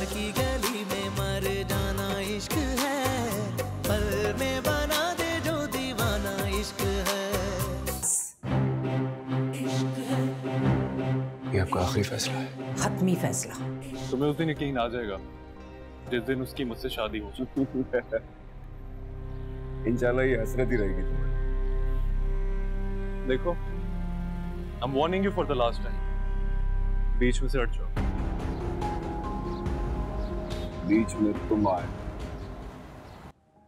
की गली में मर जाना इश्क है, पल में बना दे जो दीवाना इश्क है। ये आपका आखिरी फैसला है? खत्मी फैसला। तुम्हें उस दिन यकीन आ जाएगा जिस दिन उसकी मुझसे शादी हो जाए। इंशाल्लाह ये हसरत ही रहेगी तुम्हें। देखो, I'm warning you for the last time. बीच में से हट जाओ। बीच में तुम आए।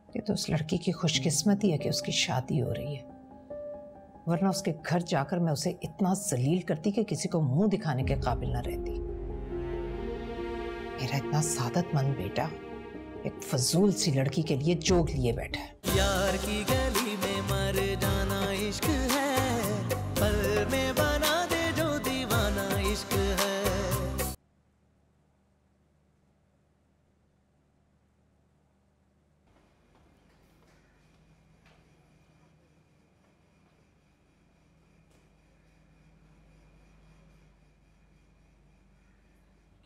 ये तो उस लड़की की खुशकिस्मती है कि उसकी शादी हो रही है, वरना उसके घर जाकर मैं उसे इतना जलील करती कि किसी को मुंह दिखाने के काबिल न रहती। मेरा इतना सादतमंद बेटा एक फजूल सी लड़की के लिए जोग लिए बैठा है। यार की गली में मर जाना इश्क है, पल में बना दे जो दीवाना इश्क है।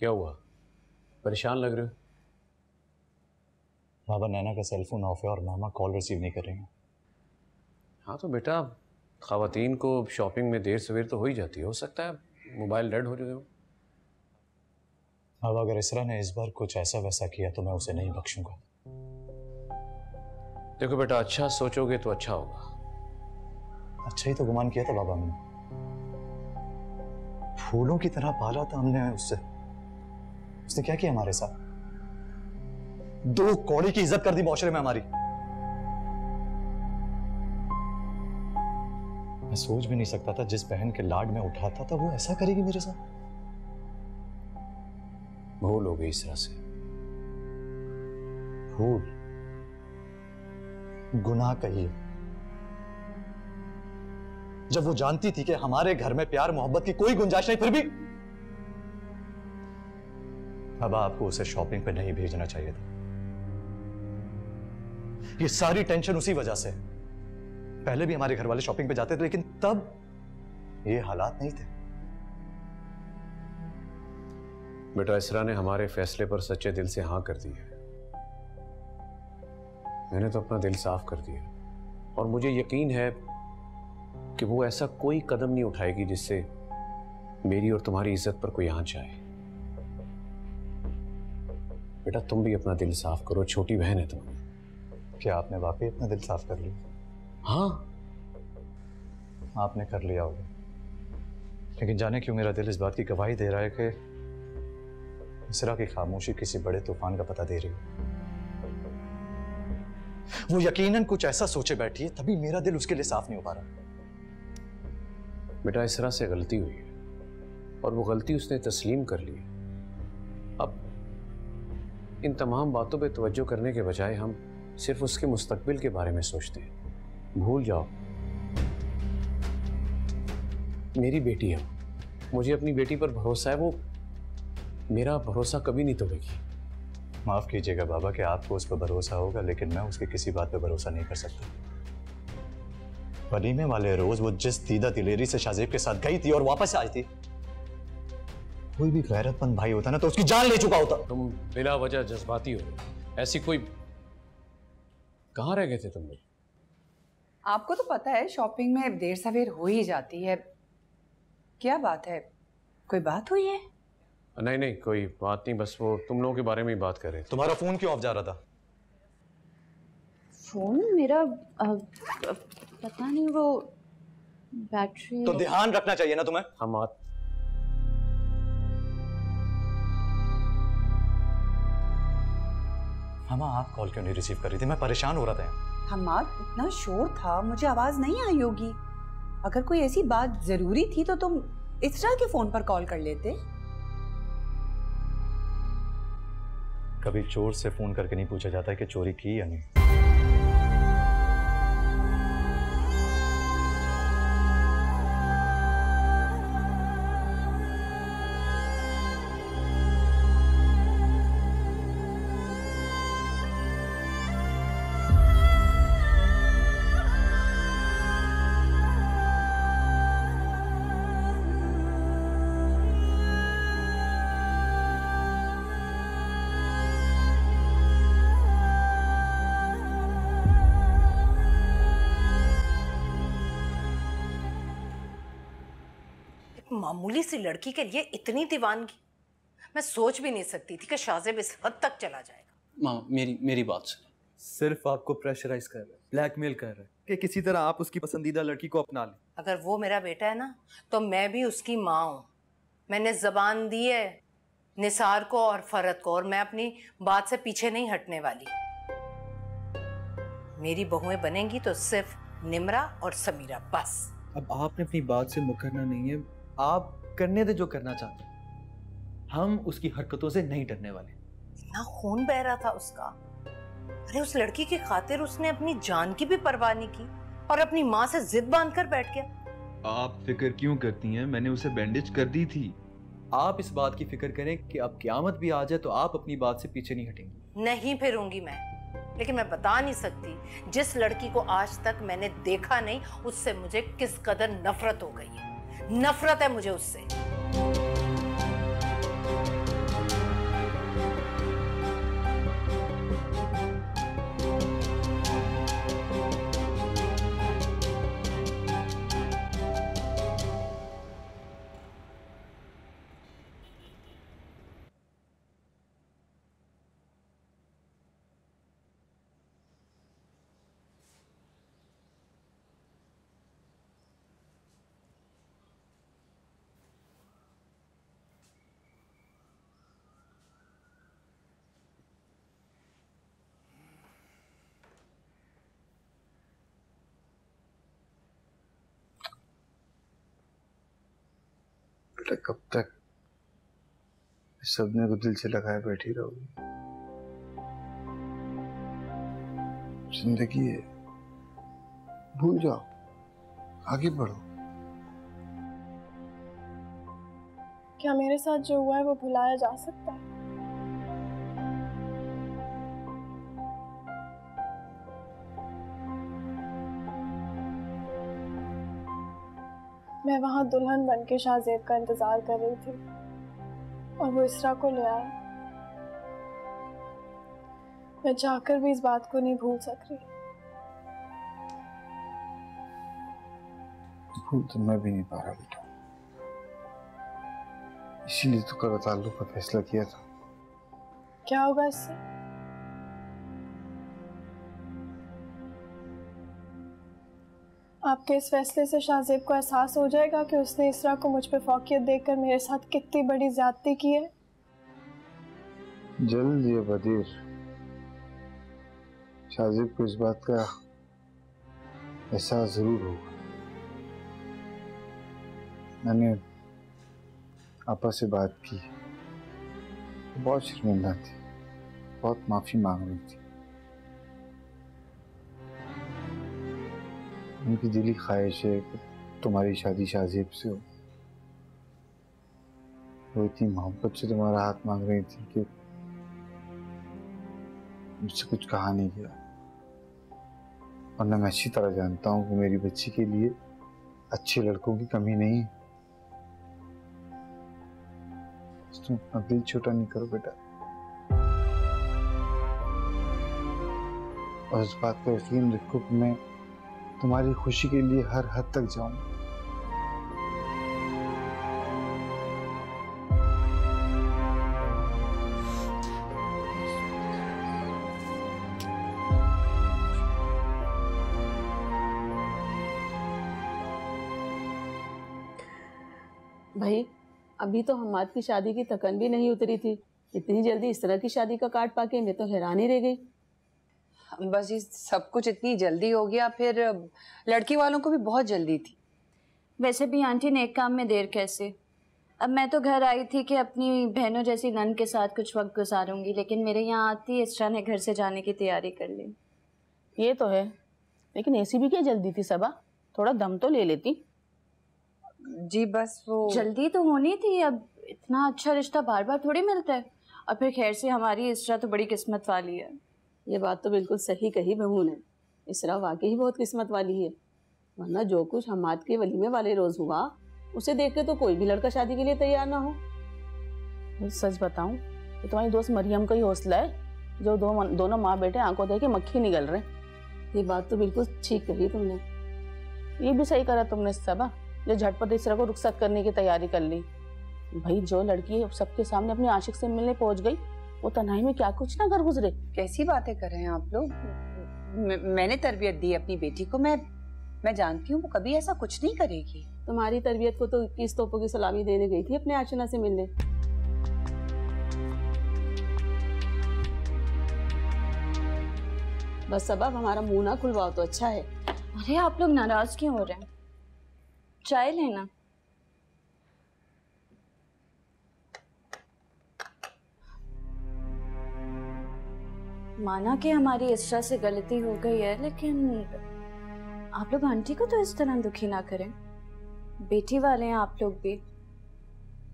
क्या हुआ? परेशान लग रहे हो? बाबा, नैना का सेल फोन ऑफ है और मामा कॉल रिसीव नहीं कर रही हैं। हाँ तो बेटा, ख़वातीन को शॉपिंग में देर सवेर तो हो ही जाती है, हो सकता है मोबाइल डेड हो जाए। बाबा, अगर इसरा ने इस बार कुछ ऐसा वैसा किया तो मैं उसे नहीं बख्शूंगा। देखो बेटा, अच्छा सोचोगे तो अच्छा होगा। अच्छा ही तो गुमान किया था बाबा, हमने फूलों की तरह पाला था हमने उससे। उसने क्या किया हमारे साथ? 2 कौड़ी की इज्जत कर दी माशरे में हमारी। मैं सोच भी नहीं सकता था जिस बहन के लाड में उठाता था वो ऐसा करेगी मेरे साथ। भूल हो गई इस तरह से। भूल? गुनाह कहिए। जब वो जानती थी कि हमारे घर में प्यार मोहब्बत की कोई गुंजाइश नहीं, फिर भी अब आपको उसे शॉपिंग पे नहीं भेजना चाहिए था। ये सारी टेंशन उसी वजह से। पहले भी हमारे घर वाले शॉपिंग पे जाते थे, लेकिन तब ये हालात नहीं थे। बेटा, इसरा ने हमारे फैसले पर सच्चे दिल से हाँ कर दी है। मैंने तो अपना दिल साफ कर दिया और मुझे यकीन है कि वो ऐसा कोई कदम नहीं उठाएगी जिससे मेरी और तुम्हारी इज्जत पर कोई आंच आए। बेटा, तुम भी अपना दिल साफ करो, छोटी बहन है तुम्हारी। क्या आपने वाकई अपना दिल साफ कर लिया? हाँ, आपने कर लिया होगा, लेकिन जाने क्यों मेरा दिल इस बात की गवाही दे रहा है कि इसरा की खामोशी किसी बड़े तूफान का पता दे रही है। वो यकीनन कुछ ऐसा सोचे बैठी है, तभी मेरा दिल उसके लिए साफ नहीं हो पा रहा। बेटा, इसरा से गलती हुई है और वो गलती उसने तस्लीम कर ली। अब इन तमाम बातों पे तवज्जो करने के बजाय हम सिर्फ उसके मुस्तकबिल के बारे में सोचते हैं। भूल जाओ, मेरी बेटी है, मुझे अपनी बेटी पर भरोसा है, वो मेरा भरोसा कभी नहीं तोड़ेगी। माफ कीजिएगा बाबा कि आपको उस पर भरोसा होगा, लेकिन मैं उसकी किसी बात पर भरोसा नहीं कर सकता। वलीमे वाले रोज वो जिस दीदा दिलेरी से शाहजेब के साथ गई थी और वापस आई थी, कोई भी गैरतमंद भाई होता ना तो उसकी जान ले चुका होता। तुम बिला वजह जज्बाती हो, ऐसी कोई कहाँ रह गए थे तुम लोग? आपको तो पता है शॉपिंग में देर सवेर हो ही जाती है। क्या बात है, कोई बात हुई है? नहीं नहीं, कोई बात नहीं, बस वो तुम लोगों के बारे में ही बात कर रहे थे। तुम्हारा फोन क्यों ऑफ जा रहा था? फोन मेरा पता नहीं, वो बैटरी। तो ध्यान रखना चाहिए ना तुम्हें। हम मामा, आप कॉल क्यों नहीं रिसीव कर रही थी? मैं परेशान हो रहा था। हमाद, इतना शोर था, मुझे आवाज नहीं आई होगी। अगर कोई ऐसी बात जरूरी थी तो तुम इसरा के फोन पर कॉल कर लेते। कभी चोर से फोन करके नहीं पूछा जाता है कि चोरी की या नहीं। मामूली सी लड़की के लिए इतनी दीवानगी, मैं सोच भी नहीं सकती थी कि शाज़ेब इस हद तक चला जाएगा। माँ मेरी बात सुनो। सिर्फ आपको प्रेशराइज कर रहा है, ब्लैकमेल कर रहा है कि किसी तरह आप उसकी पसंदीदा लड़की को अपना लें। अगर वो मेरा बेटा है ना, तो मैं भी उसकी माँ हूँ। मैंने जबान दी है निसार को और फरत को, और मैं अपनी बात से पीछे नहीं हटने वाली। मेरी बहुएं बनेंगी तो सिर्फ निम्रा और समीरा, बस। अब आपने अपनी बात से मुकरना नहीं है, आप करने दे जो करना चाहते हैं। हम उसकी हरकतों से नहीं डरने वाले। इतना खून बह रहा था उसका। अरे उस लड़की की खातिर उसने अपनी जान की भी परवाह नहीं की और अपनी माँ से जिद बांध कर बैठ गया। आप फिक्र क्यों करती हैं? मैंने उसे बैंडेज कर दी थी। आप इस बात की फिक्र करें कि अब क़यामत भी आ जाए तो आप अपनी बात से पीछे नहीं हटेंगी। नहीं फिरूंगी मैं, लेकिन मैं बता नहीं सकती जिस लड़की को आज तक मैंने देखा नहीं उससे मुझे किस कदर नफरत हो गई है। नफरत है मुझे उससे। कब तक इस सपने को दिल से लगाए बैठी रहोगी? जिंदगी है, भूल जाओ, आगे बढ़ो। क्या मेरे साथ जो हुआ है वो भुलाया जा सकता है? मैं वहां दुल्हन बन के शाहजेब का इंतजार कर रही थी और वो इसरा को ले आया। मैं चाहकर भी इस बात को नहीं भूल सक रही। भूल तो मैं भी नहीं पा रहा बेटा, इसीलिए तो कल ताल्लुक का फैसला किया था। क्या होगा इससे? आपके इस फैसले से शाहजेब को एहसास हो जाएगा कि उसने इसरा को मुझ पे फौकियत देकर मेरे साथ कितनी बड़ी ज्यादती की है। जल्द या बदेर शाहजेब को इस बात का एहसास जरूर होगा। मैंने आपा से बात की, बहुत शर्मिंदा थी, बहुत माफी मांग रही थी। उनकी दिली ख्वाहिश है कि तुम्हारी शादी शाहजेब से हो। वो इतनी मोहब्बत से तुम्हारा हाथ मांग रही थी कि मुझसे कुछ कहा नहीं गया। और मैं अच्छी तरह जानता हूँ कि मेरी बच्ची के लिए अच्छे लड़कों की कमी नहीं है। तुम अपना दिल छोटा नहीं करो बेटा, और इस बात का यकीन रखो कि मैं तुम्हारी खुशी के लिए हर हद तक जाऊंगा। भाई अभी तो हमाद की शादी की थकन भी नहीं उतरी थी, इतनी जल्दी इस तरह की शादी का कार्ड पाके मैं तो हैरान ही रह गई। बस ये सब कुछ इतनी जल्दी हो गया, फिर लड़की वालों को भी बहुत जल्दी थी। वैसे भी आंटी नेक काम में देर कैसे। अब मैं तो घर आई थी कि अपनी बहनों जैसी नन के साथ कुछ वक्त गुजारूंगी, लेकिन मेरे यहाँ आती इसरा ने घर से जाने की तैयारी कर ली। ये तो है, लेकिन ऐसी भी क्या जल्दी थी सबा, थोड़ा दम तो ले लेती। जी बस वो जल्दी तो होनी थी, अब इतना अच्छा रिश्ता बार बार थोड़ी मिलता है। और फिर खैर से हमारी इसरा तो बड़ी किस्मत वाली है। ये बात तो बिल्कुल सही कही बहू ने, इसरा वाकई ही बहुत किस्मत वाली है। वरना जो कुछ हमाद के वलीमे वाले रोज हुआ उसे देख के तो कोई भी लड़का शादी के लिए तैयार ना हो। सच बताऊं तो तुम्हारी दोस्त मरियम का ही हौसला है जो दोनों माँ बेटे आंखों देख के मक्खी निकल रहे। ये बात तो बिल्कुल ठीक कही तुमने, ये भी सही करा तुमने सबा। जो झटपट इसरा को रुखसत करने की तैयारी कर ली। भाई जो लड़की सबके सामने अपने आशिक से मिलने पहुंच गई, वो तन्हाई में क्या कुछ ना कर गुजरे। कैसी बातें कर रहे हैं आप लोग? मैंने तरबियत दी अपनी बेटी को, मैं जानती हूँ वो कभी ऐसा कुछ नहीं करेगी। तुम्हारी तरबियत को तो 21 तोपों की सलामी देने गई थी अपने आशना से मिलने। बस अब हमारा मुंह ना खुलवाओ तो अच्छा है। अरे आप लोग नाराज क्यों हो रहे हैं? चाय लेना। माना कि हमारी इसरा से गलती हो गई है, लेकिन आप लोग आंटी को तो इस तरह दुखी ना करें। बेटी वाले हैं आप लोग भी।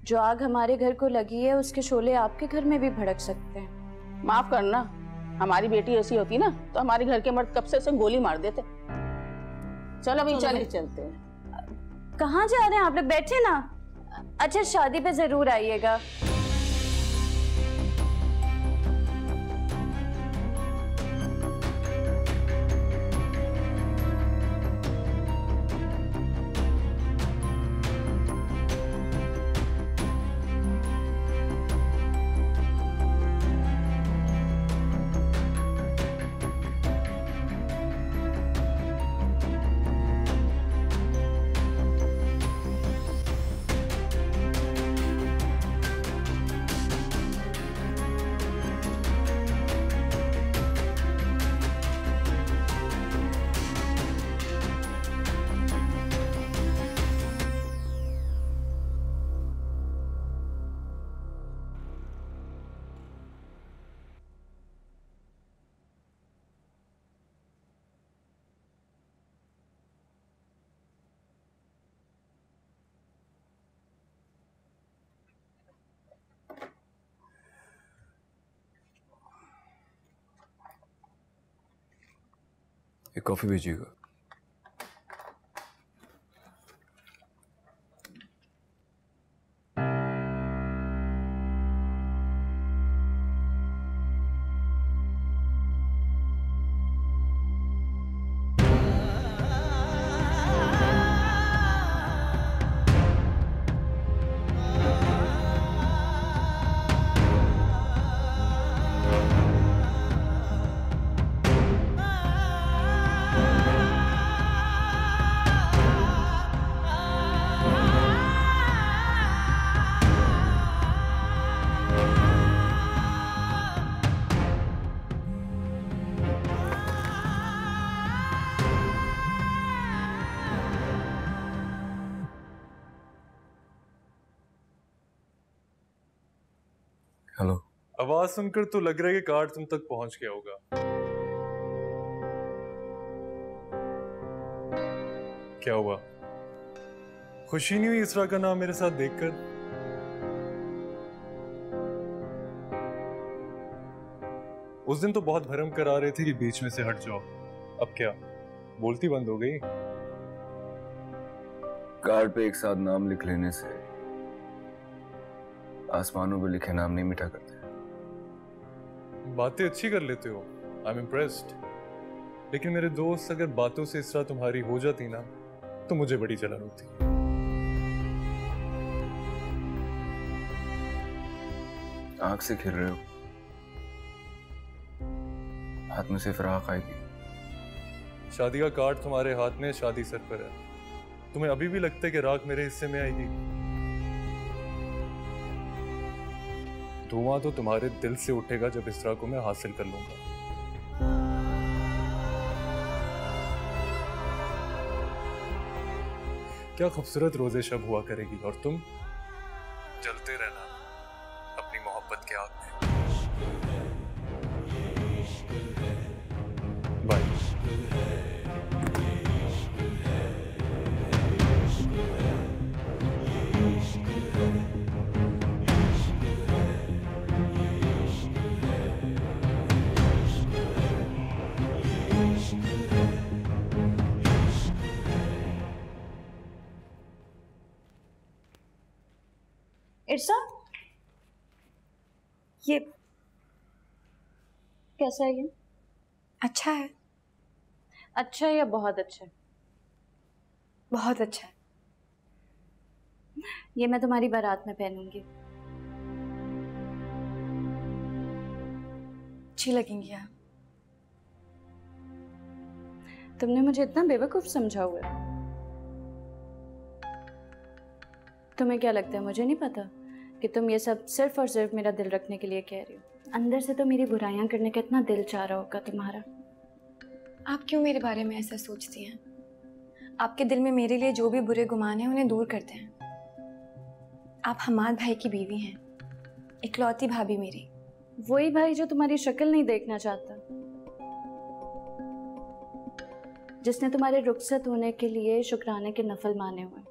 जो आग हमारे घर को लगी है उसके शोले आपके घर में भी भड़क सकते हैं। माफ करना, हमारी बेटी ऐसी होती ना तो हमारे घर के मर्द कब से उसे गोली मार देते। चलो अभी चलते हैं। कहाँ जा रहे हैं आप लोग? बैठे ना। अच्छा शादी पे जरूर आइएगा। एक कॉफी भेजिएगा। हेलो। आवाज सुनकर तो लग रहा है कि कार्ड तुम तक पहुंच गया होगा। क्या हुआ? खुशी नहीं हुई इसरा का नाम मेरे साथ देखकर? उस दिन तो बहुत भरम करा रहे थे कि बीच में से हट जाओ। अब क्या बोलती बंद हो गई? कार्ड पे एक साथ नाम लिख लेने से आसमानों पे लिखे नाम नहीं मिटा करते। बातें अच्छी कर लेते हो, आई एम इम्प्रेस्ड। लेकिन मेरे दोस्त, अगर बातों से इस तरह तुम्हारी हो जाती ना तो मुझे बड़ी जलन होती। आंख से खेल रहे हो, हाथ में से फिराक आएगी। शादी का कार्ड तुम्हारे हाथ में, शादी सर पर है। तुम्हें अभी भी लगता है कि राख मेरे हिस्से में आएगी? धुआं तो तुम्हारे दिल से उठेगा जब इस तरह को मैं हासिल कर लूंगा। क्या खूबसूरत रोजे शब हुआ करेगी और तुम जलते रहना अपनी मोहब्बत के आग में। बाय। इर्सा, ये कैसा है? ये अच्छा है। अच्छा है या बहुत अच्छा है? बहुत अच्छा है। ये मैं तुम्हारी बारात में पहनूंगी। अच्छी लगेंगी आप। तुमने मुझे इतना बेवकूफ समझा हुआ है। तुम्हें क्या लगता है मुझे नहीं पता कि तुम ये सब सिर्फ और सिर्फ मेरा दिल रखने के लिए कह रही हो? अंदर से तो मेरी बुराइयां करने का इतना दिल चाह रहा होगा तुम्हारा। आप क्यों मेरे बारे में ऐसा सोचती हैं? आपके दिल में मेरे लिए जो भी बुरे गुमान हैं उन्हें दूर करते हैं। आप हमाद भाई की बीवी हैं, इकलौती भाभी मेरी। वही भाई जो तुम्हारी शक्ल नहीं देखना चाहता, जिसने तुम्हारे रुखसत होने के लिए शुक्राने के नफल माने हुए,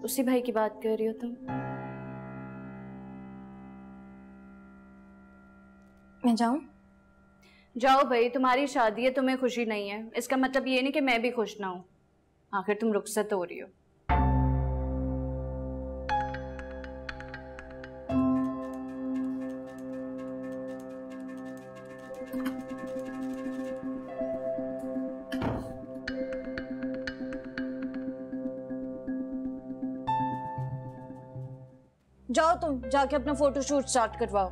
उसी भाई की बात कर रही हो तुम? मैं जाऊं? जाओ भाई, तुम्हारी शादी है, तुम्हें खुशी नहीं है इसका मतलब ये नहीं कि मैं भी खुश ना हूं। आखिर तुम रुखसत हो रही हो। जाओ तुम जाके अपना फोटोशूट स्टार्ट करवाओ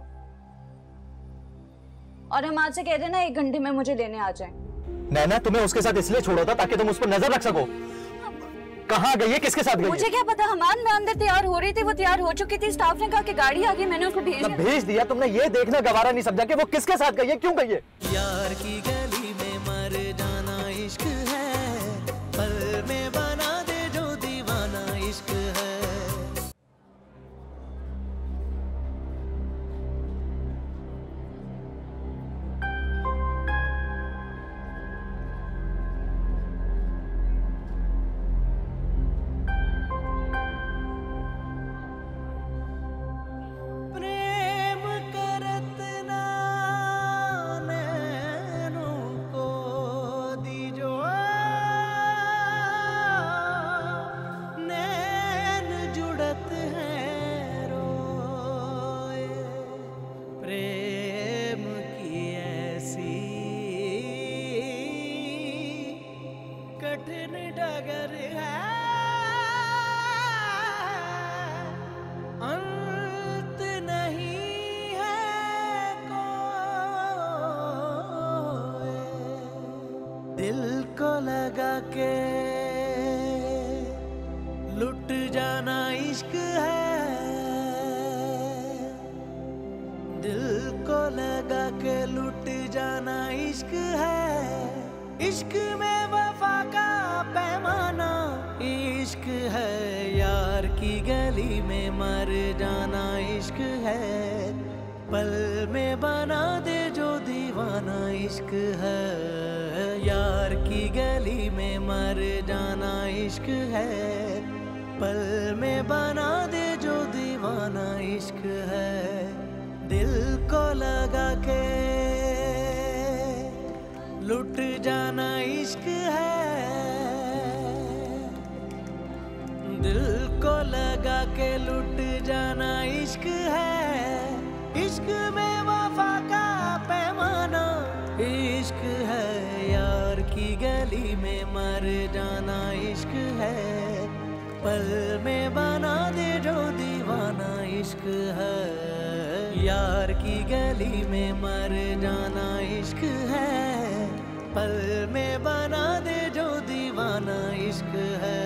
और हम आज से कह देना 1 घंटे में मुझे लेने आ जाएं। नैना, तुम्हें उसके साथ इसलिए छोड़ा था ताकि तुम उस पर नजर रख सको। कहाँ गई है, किसके साथ गई है? मुझे क्या पता। हमाद, मैं अंदर तैयार हो रही थी, वो तैयार हो चुकी थी, स्टाफ ने कहा कि गाड़ी आ गई, मैंने उसको भेज दिया। तुमने ये देखना गवारा नहीं समझा कि वो किसके साथ गई है, क्यों गई है? यार की गली में मर जाना इश्क है, पल में बना दे जो दीवाना इश्क है। कठिन डगर है, अंत नहीं है कोई। दिल को लगा के लुट जाना इश्क है, दिल को लगा के लुट जाना इश्क है। इश्क में वफा का पैमाना इश्क है, यार की गली में मर जाना इश्क है, पल में बना दे जो दीवाना इश्क है। यार की गली में मर जाना इश्क है, पल में बना दे जो दीवाना इश्क है। दिल को लगा के लुट जाना इश्क है, दिल को लगा के लुट जाना इश्क है। इश्क में वफा का पैमाना इश्क है, यार की गली में मर जाना इश्क है, पल में बना दे जो दीवाना इश्क है। यार की गली में मर जाना इश्क है, पल में बना दे जो दीवाना इश्क है।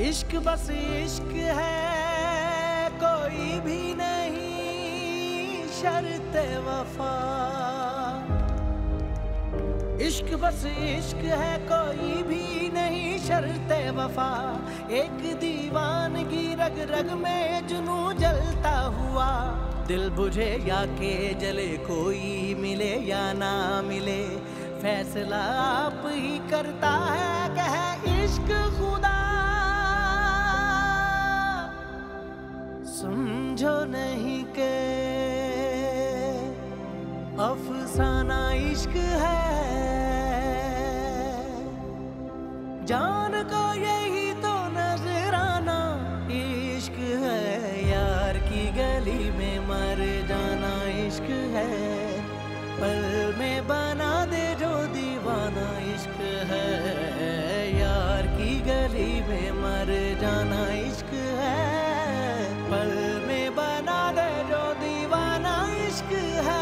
इश्क बस इश्क है, कोई भी नहीं शर्त वफा। इश्क बस इश्क है, कोई भी नहीं शर्त वफा। एक दीवानगी रग रग में जुनू जलता हुआ, दिल बुझे या के जले, कोई मिले या ना मिले, फैसला आप ही करता है कह इश्क खुदा। समझो नहीं के अफसाना इश्क है, जान को यही तो नजराना इश्क है, यार की गली में मर जाना इश्क है, पल में बना दे जो दीवाना इश्क है, यार की गली में मर जाना इश्क है, पल में बना दे जो दीवाना इश्क है।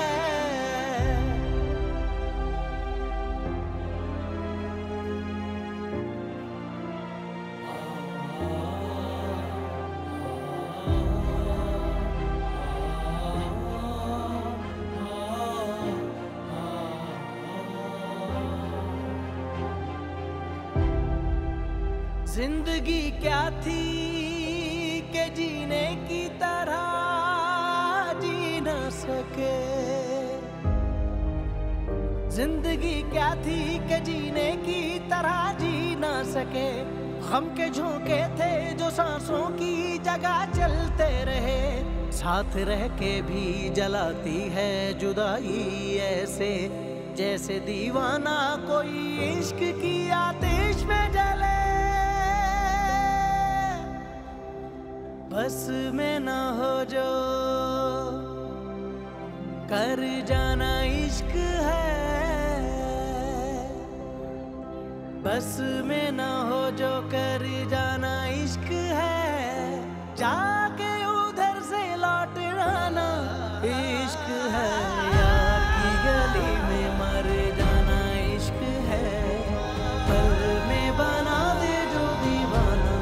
जिंदगी क्या थी के जीने की तरह जी न सके, जिंदगी क्या थी के जीने की तरह जी न सके, गम के झोंके थे जो सांसों की जगह चलते रहे, साथ रह के भी जलाती है जुदाई ऐसे, जैसे दीवाना कोई इश्क की आतिश में जले, बस में न हो जो कर जाना इश्क है, बस में न हो जो कर जाना इश्क है, जाके उधर से लौट आना इश्क है, यार की गली में मर जाना इश्क है, पल में बना दे जो दीवाना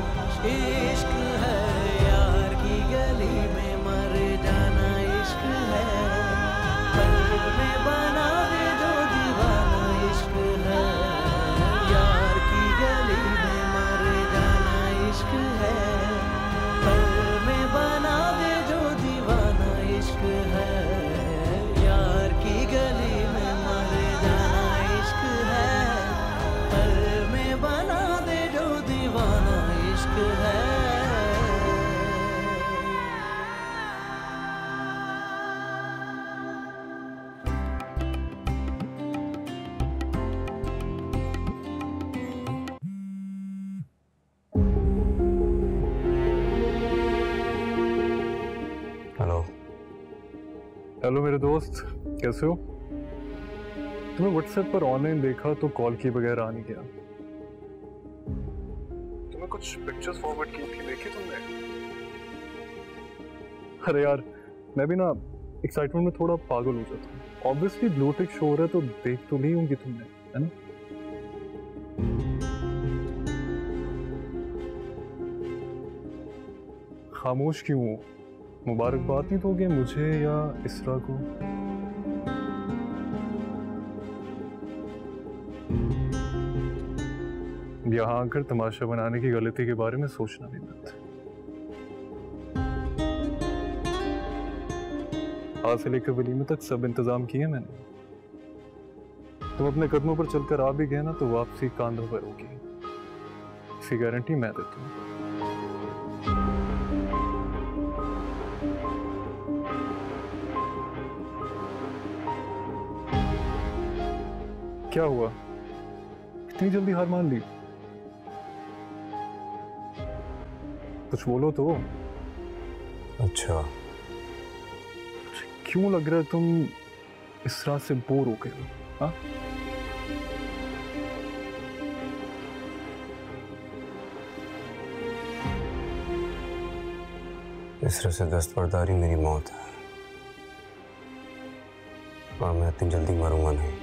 इश्क है, गली में मर जाना इश्क है, पल में बना दे जो दीवाना इश्क है, यार की गली में मर जाना इश्क है, पल में बना दे जो दीवाना इश्क है, यार की गली में मर जाना इश्क है, पल में बना दे जो दीवाना इश्क है। हेलो मेरे दोस्त, कैसे हो? तुम्हें व्हाट्सएप पर ऑनलाइन देखा तो कॉल किए बगैर आ नहीं गया। तुम्हें कुछ पिक्चर्स फॉरवर्ड की थी, देखी तुमने? अरे यार, मैं भी ना एक्साइटमेंट में थोड़ा पागल हो जाता हूँ। ऑब्वियसली ब्लू टिक शो हो रहा है तो देख तो नहीं होंगी तुमने, है ना? खामोश क्यों हो? मुबारकबाद नहीं दोगे मुझे या इसरा को? यहाँ आकर तमाशा बनाने की गलती के बारे में सोचना भी मत। आज से लेकर वलीमे तक सब इंतजाम किए मैंने। तुम अपने कदमों पर चलकर आ भी गए ना तो वापसी कांधों पर होगी, इसकी गारंटी मैं देता हूँ। क्या हुआ, इतनी जल्दी हार मान ली? कुछ बोलो तो। अच्छा, क्यों लग रहा है तुम इस रात से बोर हो गए हो? हाँ, इसरा से दस्तबरदारी मेरी मौत है और मैं इतनी जल्दी मरूंगा नहीं।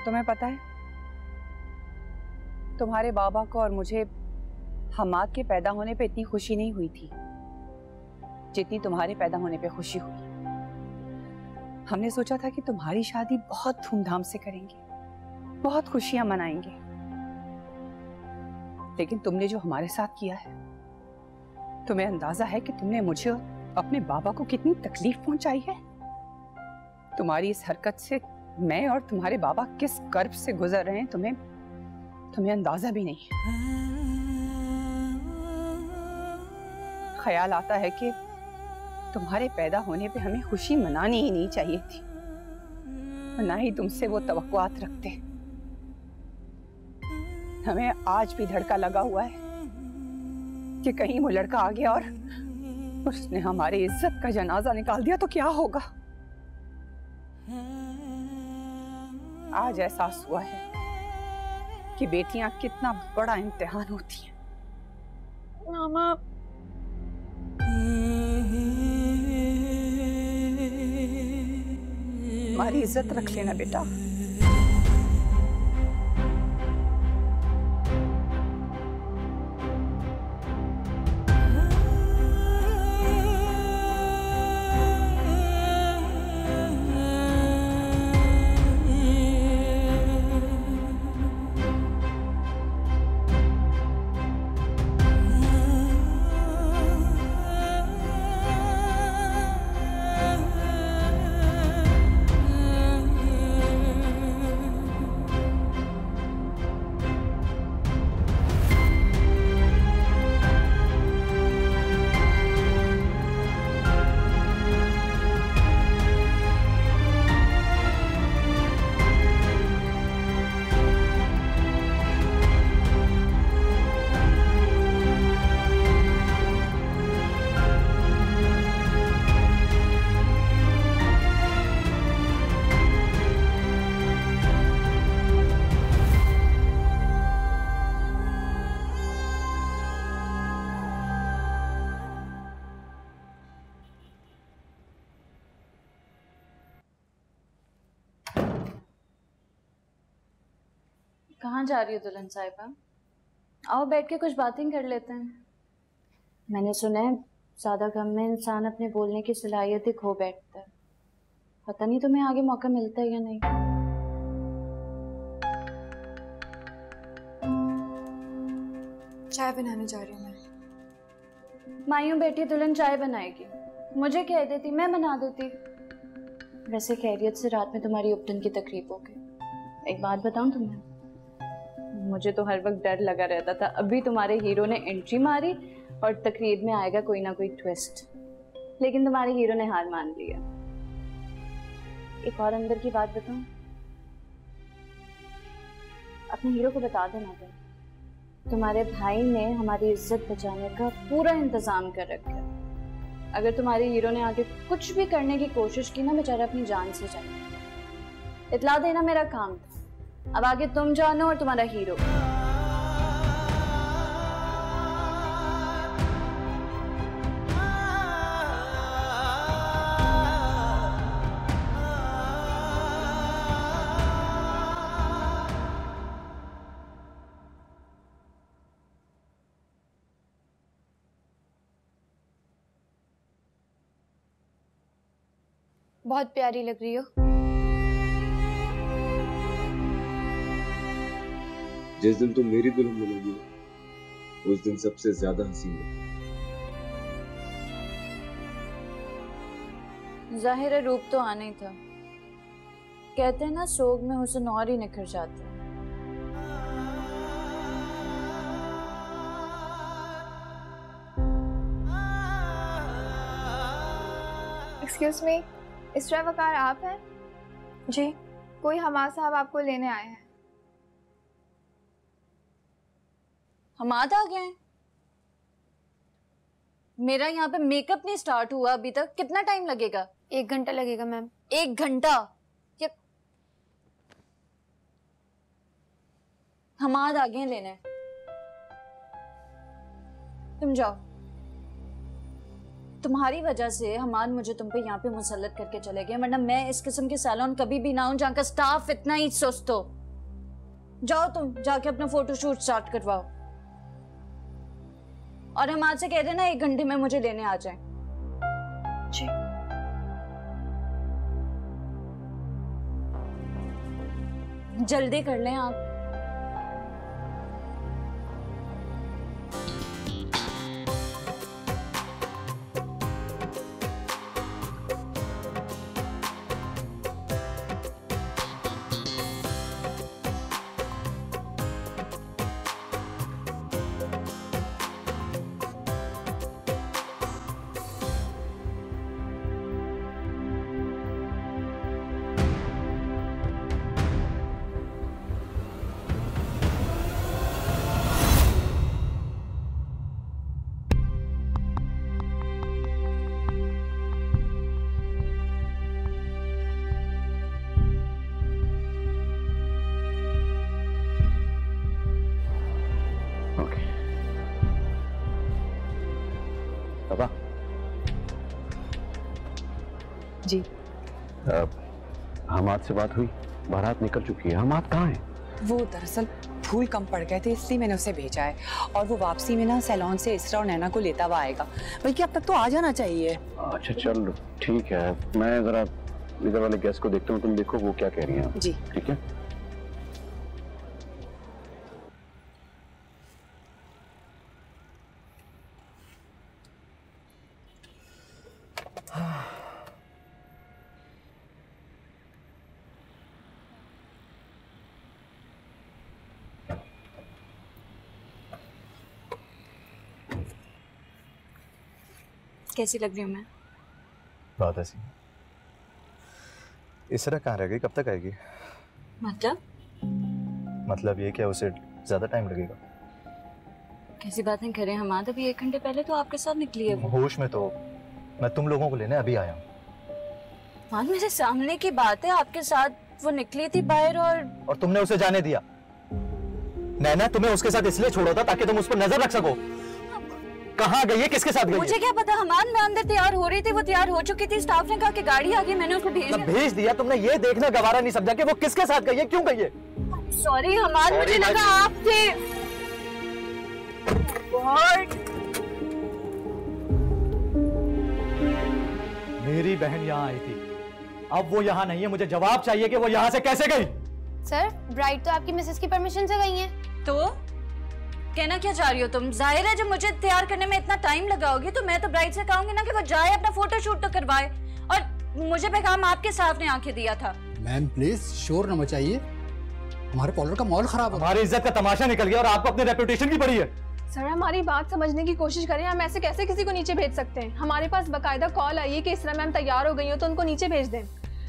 तुम्हें पता है, तुम्हारे बाबा को और मुझे हमाद के पैदा होने पे इतनी खुशी नहीं हुई थी जितनी तुम्हारे पैदा होने पे खुशी हुई। हमने सोचा था कि तुम्हारी शादी बहुत धूमधाम से करेंगे, बहुत खुशियां मनाएंगे, लेकिन तुमने जो हमारे साथ किया है, तुम्हें अंदाजा है कि तुमने मुझे और अपने बाबा को कितनी तकलीफ पहुंचाई है। तुम्हारी इस हरकत से मैं और तुम्हारे बाबा किस कर्ब से गुजर रहे हैं तुम्हें अंदाजा भी नहीं है। ख्याल आता है कि तुम्हारे पैदा होने पे हमें खुशी मनानी ही नहीं चाहिए थी, ना ही तुमसे वो तवक्कुआत रखते। हमें आज भी धड़का लगा हुआ है कि कहीं वो लड़का आ गया और उसने हमारी इज्जत का जनाजा निकाल दिया तो क्या होगा। आज एहसास हुआ है कि बेटियां कितना बड़ा इम्तिहान होती हैं। मामा, हमारी इज्जत रख लेना बेटा। कहाँ जा रही हो दुल्हन साहिबा? आओ बैठ के कुछ बातें कर लेते हैं। मैंने सुना है ज़्यादा गम में इंसान अपने बोलने की सलाहियत ही खो बैठता है। पता नहीं तुम्हें आगे मौका मिलता है या नहीं। चाय बनाने जा रही हूँ मैं। मायूं बैठी दुल्हन चाय बनाएगी, मुझे कह देती, मैं बना देती। वैसे खैरियत से रात में तुम्हारी उपटन की तकरीब हो गई। एक बात बताऊं तुम्हें, मुझे तो हर वक्त डर लगा रहता था अभी तुम्हारे हीरो ने एंट्री मारी और तकरीब में आएगा कोई ना कोई ट्विस्ट, लेकिन तुम्हारे हीरो ने हार मान लिया। एक और अंदर की बात बताऊं, अपने हीरो को बता देना तुम, तुम्हारे भाई ने हमारी इज्जत बचाने का पूरा इंतजाम कर रखा है। अगर तुम्हारे हीरो ने आगे कुछ भी करने की कोशिश की ना, बेचारा अपनी जान से जाए। इतला देना मेरा काम था, अब आगे तुम जानो और तुम्हारा हीरो। बहुत प्यारी लग रही हो। जिस दिन तुम मेरी दुल्हन बनोगी उस दिन सबसे ज्यादा हसीन होगी। जाहिर है रूप तो आना ही था। कहते हैं ना सोग में हुस्न और ही निखर जाता है। एक्सक्यूज मी, इसरा वकार आप हैं? जी। कोई हमाद साहब आपको लेने आए हैं। हमाद आ गए? मेरा यहाँ पे मेकअप नहीं स्टार्ट हुआ अभी तक, कितना टाइम लगेगा? 1 घंटा लगेगा मैम। 1 घंटा? ये हमाद आ गए लेने। तुम जाओ। तुम्हारी वजह से हमाद मुझे तुम पे यहाँ पे मुसल्लत करके चले गए, वरना मैं इस किस्म के सैलून कभी भी ना हूं जहाँ का स्टाफ इतना ही सुस्त हो। जाओ तुम जाके अपना फोटोशूट स्टार्ट करवाओ और हम आज से कह देना 1 घंटे में मुझे लेने आ जाएं। जी। जल्दी कर लें आप। पापा जी। हमाद से बात हुई? बारात निकल चुकी है, हमाद कहाँ है? वो दरअसल फूल कम पड़ गए थे इसलिए मैंने उसे भेजा है और वो वापसी में ना सैलून से इसरा और नैना को लेता हुआ आएगा, बल्कि अब तक तो आ जाना चाहिए। अच्छा चल ठीक है, मैं जरा इधर वाले गेस्ट को देखता हूँ, तुम देखो वो क्या कह रही हैं। जी ठीक है। कैसी लग रही हूँ मैं? बात ऐसी इस तरह कहाँ रह गई, कब तक आएगी? मतलब ये क्या उसे ज्यादा टाइम लगेगा? कैसी बातें करें हमाद, अभी 1 घंटे पहले तो आपके साथ निकली है वो। होश में तो मैं तुम लोगों को लेने अभी आया हूँ। मान मेरे सामने की बात है, आपके साथ वो निकली थी बाहर और तुमने उसे जाने दिया। नैना तुम्हें उसके साथ इसलिए छोड़ा था ताकि तुम उस पर नजर रख सको। कहाँ गई है, किसके साथ गई है? मुझे क्या पता हमाद, मैं अंदर तैयार हो रही थी, वो तैयार हो चुकी थी, स्टाफ ने कहा कि गाड़ी आ गई, मैंने उसको भेज दिया। तुमने ये देखना गवारा नहीं समझा कि वो किसके साथ गई है, क्यों गई है? सॉरी हमाद, मुझे लगा आप थे। मेरी बहन यहाँ आई थी, अब वो यहाँ नहीं है, मुझे जवाब चाहिए कि वो यहाँ से कैसे गई। सर ब्राइड तो आपकी मिसेस की परमिशन से गई है। तो कहना क्या चाह रही हो तुम? जाहिर है जब मुझे तैयार करने में इतना टाइम लगा होगी तो मैं तो ब्राइड से कहूंगी ना कि वो जाए अपना फोटो शूट तो करवाए, और मुझे पैगाम आपके साथ ने आके दिया था। मैम प्लीज शोर न मचाइए, हमारे पार्लर का माहौल खराब हो। हमारी इज्जत का तमाशा निकल गया और आपको अपने रेपुटेशन की पड़ी है। सर हमारी बात समझने की कोशिश करें, हम ऐसे कैसे किसी को नीचे भेज सकते हैं? हमारे पास बकायदा कॉल आई है कि इसरा मैम तैयार हो गई हो तो उनको नीचे भेज दें,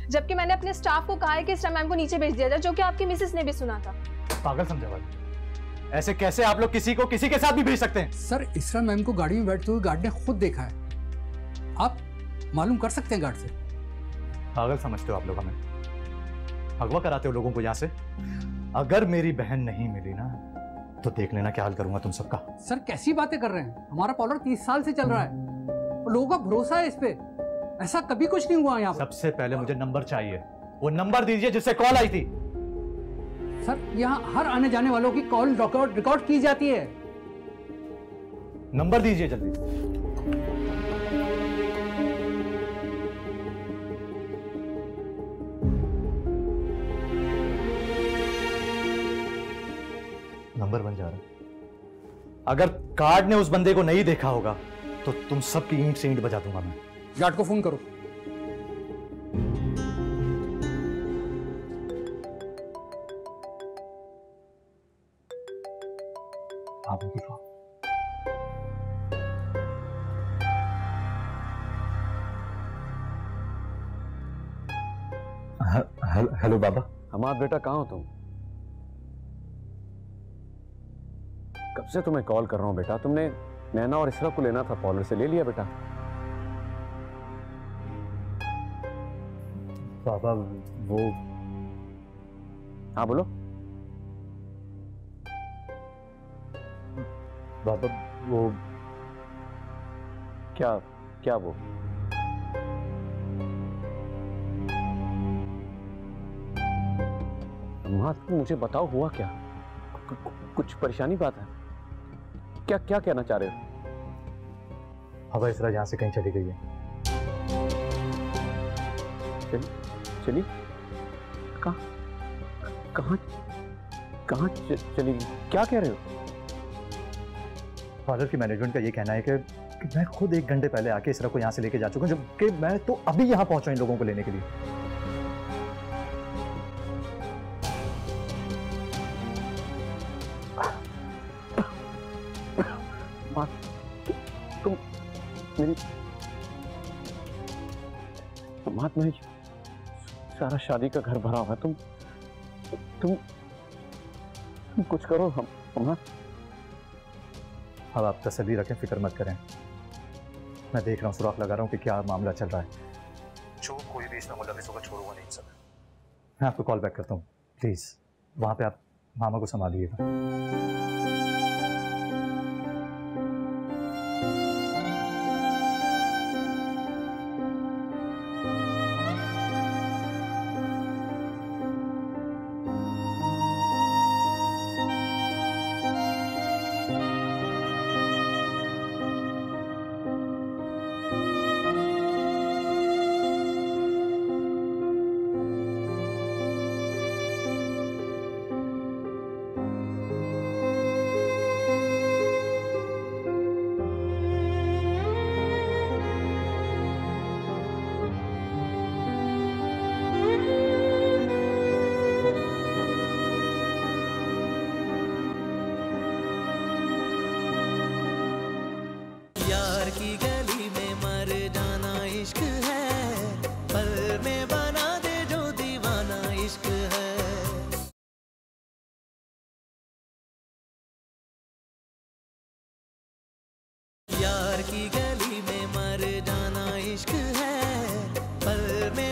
जबकि मैंने अपने स्टाफ को कहा है कि इसरा मैम को नीचे भेज दिया जाए, जो कि आपकी मिसेस ने भी सुना था। पागल समझा भाई, ऐसे कैसे आप लोग किसी को किसी के साथ भी भेज सकते हैं? सर इसरा मैम को गाड़ी में बैठते हुए गार्ड ने खुद देखा है, आप मालूम कर सकते हैं गार्ड से। पागल समझते हो आप लोग हमें, अगवा कराते हो लोगों को यहाँ से। अगर मेरी बहन नहीं मिली ना तो देख लेना क्या हाल करूंगा तुम सबका। सर कैसी बातें कर रहे हैं, हमारा पार्लर 30 साल से चल रहा है और लोगों का भरोसा है इस पे, ऐसा कभी कुछ नहीं हुआ यहाँ। सबसे पहले मुझे नंबर चाहिए, वो नंबर दीजिए जिससे कॉल आई थी। सर यहाँ हर आने जाने वालों की कॉल रिकॉर्ड की जाती है। नंबर दीजिए जल्दी। नंबर बन जा रहा है। अगर गार्ड ने उस बंदे को नहीं देखा होगा तो तुम सबकी ईंट से ईंट बजा दूंगा मैं। गार्ड को फोन करो। आप देखो। हेलो बाबा। हमाद बेटा कहाँ हो तुम? कब से तुम्हें कॉल कर रहा हूँ बेटा, तुमने नैना और इसरा को लेना था पार्लर से, ले लिया बेटा? बाबा वो, हाँ बोलो। बाबा वो क्या क्या वो? अम्मा मुझे बताओ हुआ क्या? कुछ परेशानी बात है? क्या क्या कहना चाह रहे हो? हवा इसरा यहाँ से कहीं चली गई है। चली? कहाँ चली? क्या कह रहे हो? फादर की मैनेजमेंट का ये कहना है कि मैं खुद 1 घंटे पहले आके इसरा को यहाँ से लेके जा चुका हूँ, जबकि मैं तो अभी यहाँ पहुंचा इन लोगों को लेने के लिए। तुम मेरी मात में सारा शादी का घर भरा हुआ है। तुम कुछ करो। हम अब आप तसल्ली रखें, फिक्र मत करें। मैं देख रहा हूँ, सुराख लगा रहा हूँ कि क्या मामला चल रहा है। जो कोई भी इसमें मुलविस होगा छोड़ूंगा नहीं सर। मैं आपको कॉल बैक करता हूँ, प्लीज वहां पे आप मामा को संभालिएगा। यार की गली में मर जाना इश्क है, पल में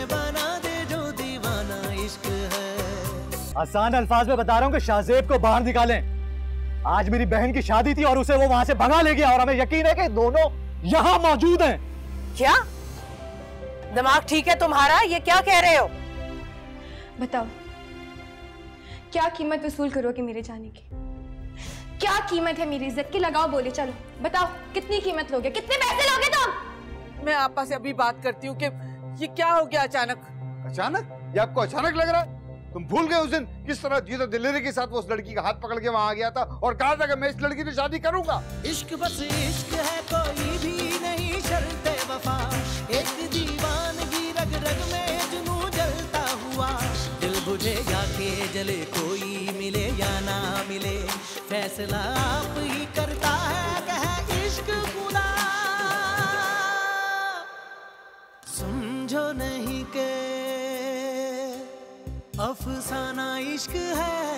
बना दे जो दीवाना इश्क है। आसान अल्फाज में बता रहा हूँ कि शाहजेब को बाहर निकालें। आज मेरी बहन की शादी थी और उसे वो वहां से भगा ले गया, और हमें यकीन है कि दोनों यहाँ मौजूद हैं। क्या दिमाग ठीक है तुम्हारा? ये क्या कह रहे हो? बताओ, क्या कीमत वसूल करोगे मेरे जाने की? क्या कीमत है मेरी इज्जत की? लगाओ बोले, चलो बताओ कितनी कीमत लोगे, कितने पैसे लोगे तुम? मैं आपा से अभी बात करती हूँ कि ये क्या हो गया अचानक। अचानक? ये आपको अचानक लग रहा है? तुम भूल गए उस दिन किस तरह जीतो दिलेरी के साथ वो उस लड़की का हाथ पकड़ के वहां आ गया था और कहा था कि मैं इस लड़की से शादी करूंगा। इश्क बस इश्क है, कोई भी नहीं शर्ते वफा, एक दीवानगी रग रग में जुनून जलता हुआ। दिल बुझे या के जले, कोई मिले या ना मिले, फैसला आप ही करता है कह इश्क खुदा। समझो नहीं के अफसाना इश्क है,